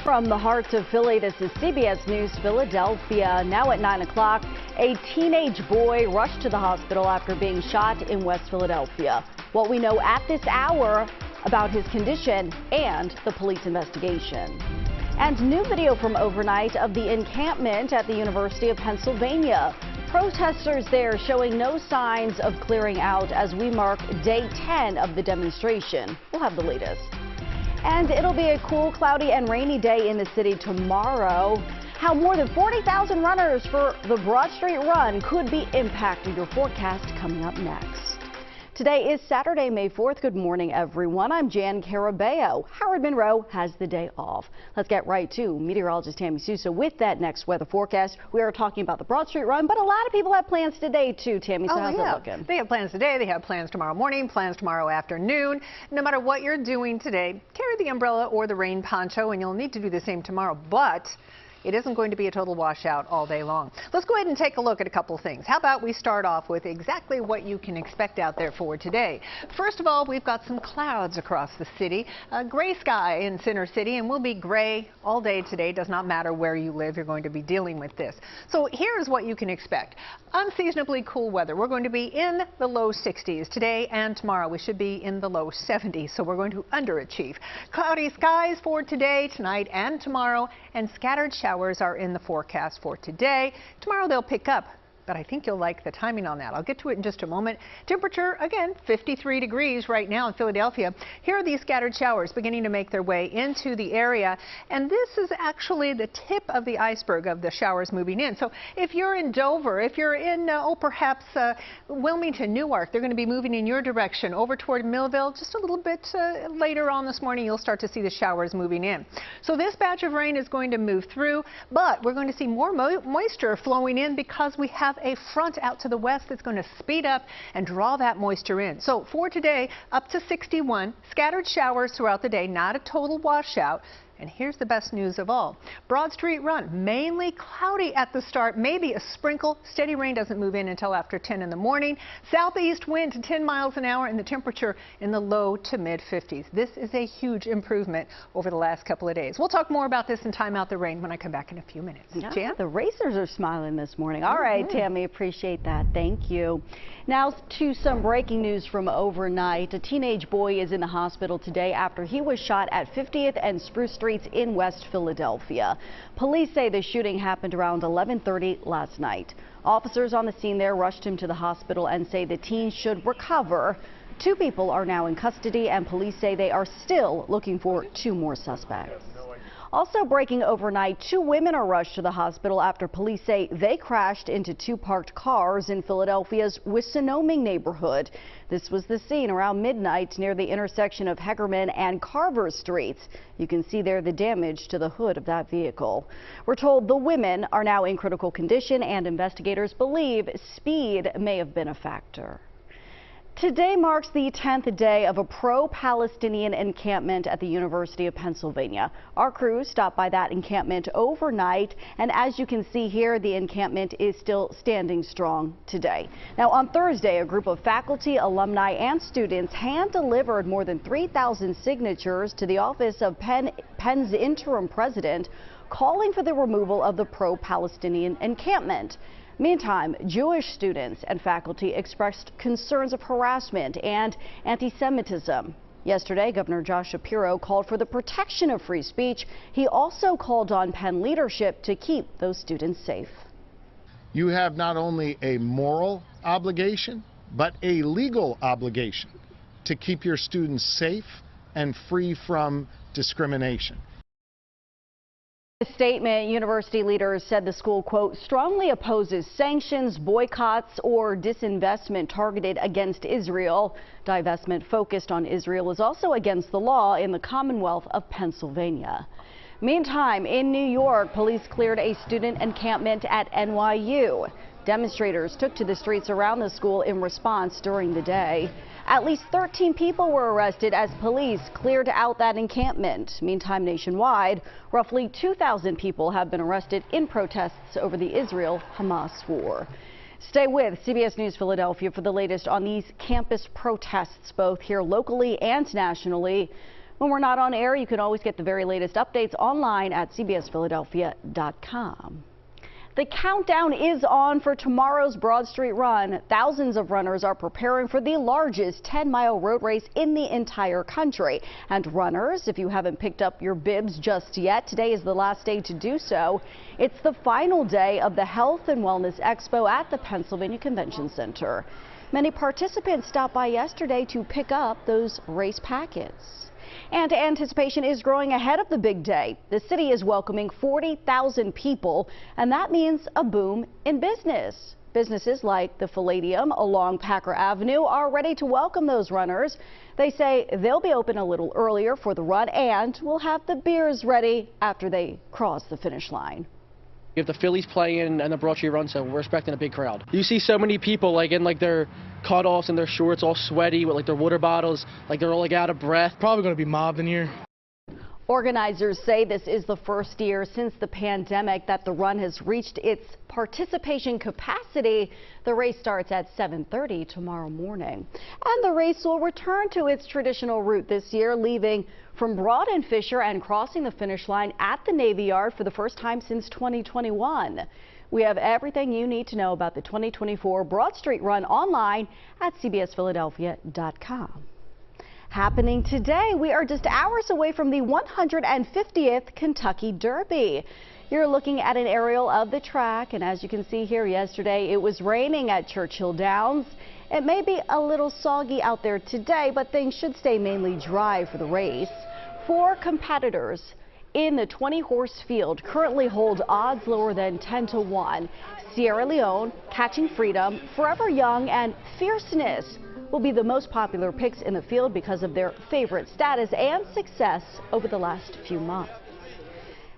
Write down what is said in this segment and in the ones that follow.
From the heart of Philly, this is CBS News Philadelphia. Now at 9 o'clock, a teenage boy rushed to the hospital after being shot in West Philadelphia. What we know at this hour about his condition and the police investigation. And new video from overnight of the encampment at the University of Pennsylvania. Protesters there showing no signs of clearing out as we mark day 10 of the demonstration. We'll have the latest. And it'll be a cool, cloudy and rainy day in the city tomorrow. How more than 40,000 runners for the Broad Street Run could be impacted. Your forecast coming up next. Today is Saturday, May 4th. Good morning, everyone. I'm Jan Carabeo. Howard Monroe has the day off. Let's get right to meteorologist Tammy Sousa with that next weather forecast. We are talking about the Broad Street Run, but a lot of people have plans today, too. Tammy, so how's it looking? They have plans today. They have plans tomorrow morning, plans tomorrow afternoon. No matter what you're doing today, carry the umbrella or the rain poncho, and you'll need to do the same tomorrow. But it isn't going to be a total washout all day long. Let's go ahead and take a look at a couple things. How about we start off with exactly what you can expect out there for today. First of all, we've got some clouds across the city. A gray sky in Center City, and we'll be gray all day today. Does not matter where you live, you're going to be dealing with this. So here's what you can expect. Unseasonably cool weather. We're going to be in the low 60s today and tomorrow. We should be in the low 70s, so we're going to underachieve. Cloudy skies for today, tonight, and tomorrow, and scattered showers are in the forecast for today. Tomorrow they'll pick up, but I think you'll like the timing on that. I'll get to it in just a moment. Temperature, again, 53 degrees right now in Philadelphia. Here are these scattered showers beginning to make their way into the area. And this is actually the tip of the iceberg of the showers moving in. So if you're in Dover, if you're in, perhaps Wilmington, Newark, they're going to be moving in your direction over toward Millville. Just a little bit later on this morning, you'll start to see the showers moving in. So this batch of rain is going to move through, but we're going to see more moisture flowing in because we have a front out to the west that's going to speed up and draw that moisture in. So for today, up to 61, scattered showers throughout the day, not a total washout. And here's the best news of all. Broad Street Run, mainly cloudy at the start, maybe a sprinkle. Steady rain doesn't move in until after 10 in the morning. Southeast wind to 10 miles an hour and the temperature in the low to mid 50s. This is a huge improvement over the last couple of days. We'll talk more about this and time out the rain when I come back in a few minutes. Yeah, Jan? the racers are smiling this morning. All right, Tammy, appreciate that. Thank you. Now to some breaking news from overnight. A teenage boy is in the hospital today after he was shot at 50th and Spruce Street in West Philadelphia. Police say the shooting happened around 11:30 last night. Officers on the scene there rushed him to the hospital and say the teen should recover. 2 people are now in custody, and police say they are still looking for 2 more suspects. Also breaking overnight, 2 women are rushed to the hospital after police say they crashed into 2 parked cars in Philadelphia's Wissinoming neighborhood. This was the scene around midnight near the intersection of Heckerman and Carver Streets. You can see there the damage to the hood of that vehicle. We're told the women are now in critical condition, and investigators believe speed may have been a factor. Today marks the 10th day of a pro-Palestinian encampment at the University of Pennsylvania. Our crew stopped by that encampment overnight, and as you can see here, the encampment is still standing strong today. Now, on Thursday, a group of faculty, alumni, and students hand-delivered more than 3,000 signatures to the office of Penn's interim president, calling for the removal of the pro-Palestinian encampment. Meantime, Jewish students and faculty expressed concerns of harassment and anti-Semitism. Yesterday, Governor Shapiro called for the protection of free speech. He also called on Penn leadership to keep those students safe. You have not only a moral obligation, but a legal obligation to keep your students safe and free from discrimination. In a statement, university leaders said the school, quote, strongly opposes sanctions, boycotts, or disinvestment targeted against Israel. Divestment focused on Israel is also against the law in the Commonwealth of Pennsylvania. Meantime, in New York, police cleared a student encampment at NYU. Demonstrators took to the streets around the school in response during the day. At least 13 people were arrested as police cleared out that encampment. Meantime, nationwide, roughly 2,000 people have been arrested in protests over the Israel-Hamas war. Stay with CBS News Philadelphia for the latest on these campus protests, both here locally and nationally. When we're not on air, you can always get the very latest updates online at cbsphiladelphia.com. The countdown is on for tomorrow's Broad Street Run. Thousands of runners are preparing for the largest 10-mile road race in the entire country. And runners, if you haven't picked up your bibs just yet, today is the last day to do so. It's the final day of the Health and Wellness Expo at the Pennsylvania Convention Center. Many participants stopped by yesterday to pick up those race packets. And anticipation is growing ahead of the big day. The city is welcoming 40,000 people, and that means a boom in business. Businesses like the Palladium along Packer Avenue are ready to welcome those runners. They say they'll be open a little earlier for the run and will have the beers ready after they cross the finish line. You have the Phillies playing and the Broad Street Run, so we're expecting a big crowd. You see so many people in their cutoffs and their shorts all sweaty with their water bottles, they're all out of breath. Probably going to be mobbed in here. Organizers say this is the first year since the pandemic that the run has reached its participation capacity. The race starts at 7:30 tomorrow morning. And the race will return to its traditional route this year, leaving from Broad and Fisher and crossing the finish line at the Navy Yard for the first time since 2021. We have everything you need to know about the 2024 Broad Street Run online at cbsphiladelphia.com. Happening today, we are just hours away from the 150th Kentucky Derby. You're looking at an aerial of the track, and as you can see here, yesterday it was raining at Churchill Downs. It may be a little soggy out there today, but things should stay mainly dry for the race. 4 competitors in the 20-horse field currently hold odds lower than 10 to 1. Sierra Leone, Catching Freedom, Forever Young, and Fierceness will be the most popular picks in the field because of their favorite status and success over the last few months.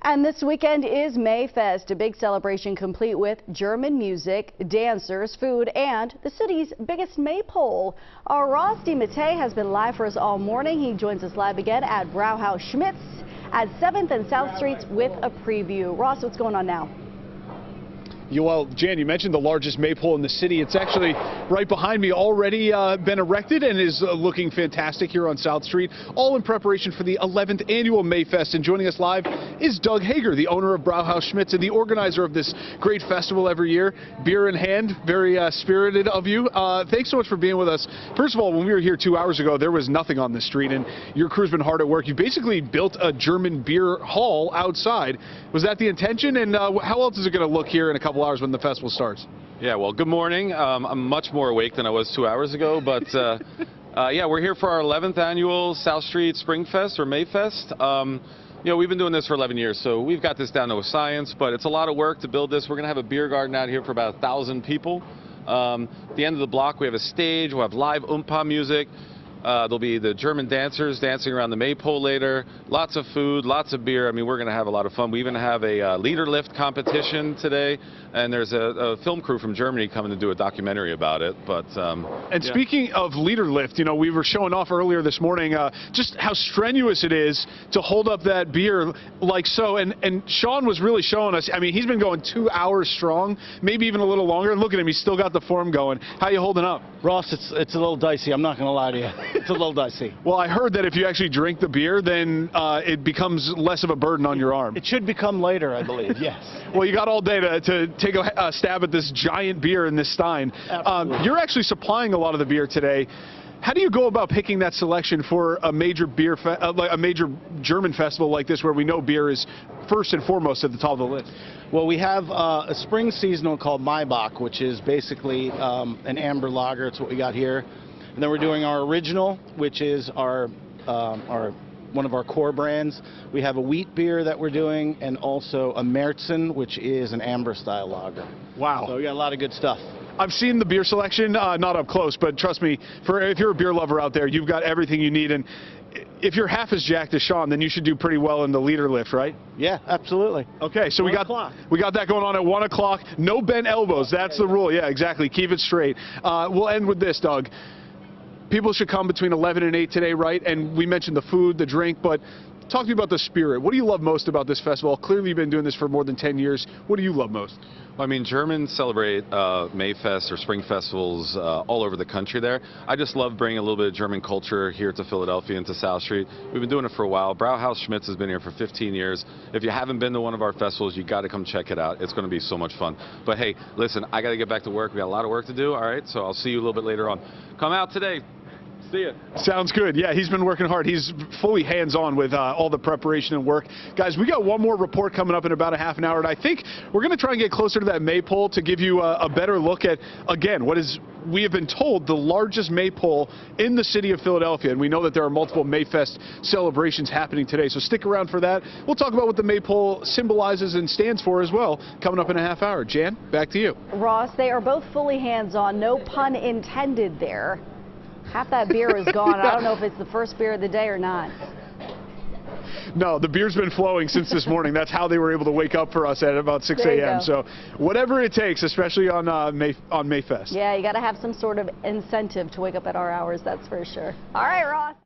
And this weekend is Mayfest, a big celebration complete with German music, dancers, food, and the city's biggest maypole. Our Ross DeMattei has been live for us all morning. He joins us live again at Brauhaus Schmitz at 7th and South Streets with a preview. Ross, what's going on now? Well, Jan, you mentioned the largest maypole in the city. It's actually right behind me, already been erected and is looking fantastic here on South Street, all in preparation for the 11th annual Mayfest. And joining us live is Doug Hager, the owner of Brauhaus Schmitz and the organizer of this great festival every year. Beer in hand, very spirited of you. Thanks so much for being with us. First of all, when we were here 2 hours ago, there was nothing on the street, and your crew's been hard at work. You basically built a German beer hall outside. Was that the intention? And how else is it going to look here in a couple hours when the festival starts? Yeah, well, good morning. I'm much more awake than I was 2 hours ago, but yeah, we're here for our 11th annual South Street Springfest or Mayfest. You know, we've been doing this for 11 years, so we've got this down to a science, but it's a lot of work to build this. We're going to have a beer garden out here for about 1,000 people. At the end of the block, we have a stage. We'll have live oompa music. There'll be the German dancers dancing around the maypole later. Lots of food, lots of beer. I mean, we're going to have a lot of fun. We even have a leader lift competition today, and there's a film crew from Germany coming to do a documentary about it. But and speaking of leader lift, you know, we were showing off earlier this morning just how strenuous it is to hold up that beer like so. And Sean was really showing us. I mean, he's been going 2 hours strong, maybe even a little longer. And look at him, he's still got the form going. How you holding up? Ross, it's a little dicey. I'm not going to lie to you. It's a little dicey. Well, I heard that if you actually drink the beer, then it becomes less of a burden on your arm. It should become later, I believe, yes. Well, you got all day to take a stab at this giant beer in this stein. You're actually supplying a lot of the beer today. How do you go about picking that selection for a major beer, a major German festival like this, where we know beer is first and foremost at the top of the list? Well, we have a spring seasonal called Maybach, which is basically an amber lager. It's what we got here. And then we're doing our original, which is our one of our core brands. We have a wheat beer that we're doing, and also a Märzen, which is an amber style lager. Wow. So we got a lot of good stuff. I've seen the beer selection, not up close, but trust me, if you're a beer lover out there, you've got everything you need. And if you're half as jacked as Sean, then you should do pretty well in the leader lift, right? Yeah, absolutely. Okay, so we got that going on at 1 o'clock. No bent elbows. That's the rule. Yeah, exactly. Keep it straight. We'll end with this, Doug. People should come between 11 and 8 today, right? And we mentioned the food, the drink, but Talk to me about the spirit. What do you love most about this festival? Clearly, you've been doing this for more than 10 years. What do you love most? Well, I mean, Germans celebrate Mayfest or spring festivals all over the country there. I just love bringing a little bit of German culture here to Philadelphia and to South Street. We've been doing it for a while. Brauhaus Schmitz has been here for 15 years. If you haven't been to one of our festivals, you got to come check it out. It's going to be so much fun. But hey, listen, I got to get back to work. We got a lot of work to do, all right? So I'll see you a little bit later on. Come out today. See ya. Sounds good. Yeah, he's been working hard. He's fully hands-on with all the preparation and work. Guys, we got one more report coming up in about a half an hour, and I think we're going to try and get closer to that maypole to give you a better look at, again, what is, we have been told, the largest maypole in the city of Philadelphia, and we know that there are multiple Mayfest celebrations happening today, so stick around for that. We'll talk about what the maypole symbolizes and stands for as well, coming up in a half hour. Jan, back to you. Ross, they are both fully hands-on, no pun intended there. Half that beer is gone. I don't know if it's the first beer of the day or not. No, the beer's been flowing since this morning. That's how they were able to wake up for us at about 6 a.m. So whatever it takes, especially on Mayfest. Yeah, you got to have some sort of incentive to wake up at our hours, that's for sure. All right, Ross.